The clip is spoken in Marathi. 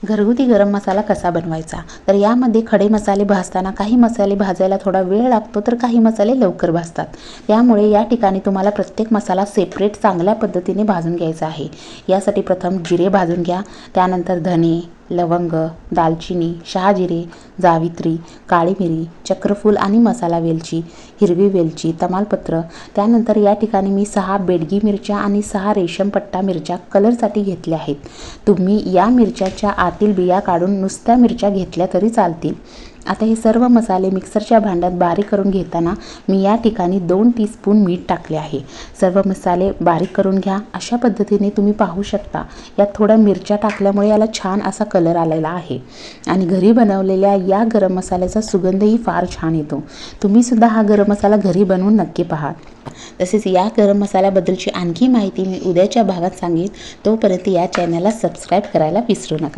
घरगुती गरम मसाला कसा बनवायचा? तर यामध्ये खडे मसाले भाजताना काही मसाले भाजायला थोडा वेळ लागतो, तर काही मसाले लवकर भाजतात. त्यामुळे या ठिकाणी तुम्हाला प्रत्येक मसाला सेपरेट चांगल्या पद्धतीने भाजून घ्यायचा आहे. यासाठी प्रथम जिरे भाजून घ्या, त्यानंतर धने, लवंग, दालचिनी, शहाजिरे, जावित्री, काळी मिरी, चक्रफूल आणि मसाला वेलची, हिरवी वेलची, तमालपत्र. त्यानंतर या ठिकाणी मी 6 बेडगी मिरच्या आणि 6 रेशमपट्टा मिरच्या कलरसाठी घेतल्या आहेत. तुम्ही या मिरच्याच्या आतील बिया काढून नुसत्या मिरच्या घेतल्या तरी चालतील. आता हे सर्व मसाले मिक्सरच्या भांड्यात बारीक करून घेताना मी या ठिकाणी 2 टीस्पून मीठ टाकले आहे. सर्व मसाले बारीक करून घ्या. अशा पद्धतीने तुम्ही पाहू शकता, यात थोड्या मिरच्या टाकल्यामुळे याला छान असा कलर आलेला आहे आणि घरी बनवलेल्या या गरम मसाल्याचा सुगंधही फार छान येतो. तुम्ही सुद्धा हा गरम मसाला घरी बनवून नक्की पहा. तसेच या गरम मसाल्याबद्दलची आणखी माहिती मी उद्याच्या भागात सांगेन. तोपर्यंत या चॅनलला सबस्क्राईब करायला विसरू नका.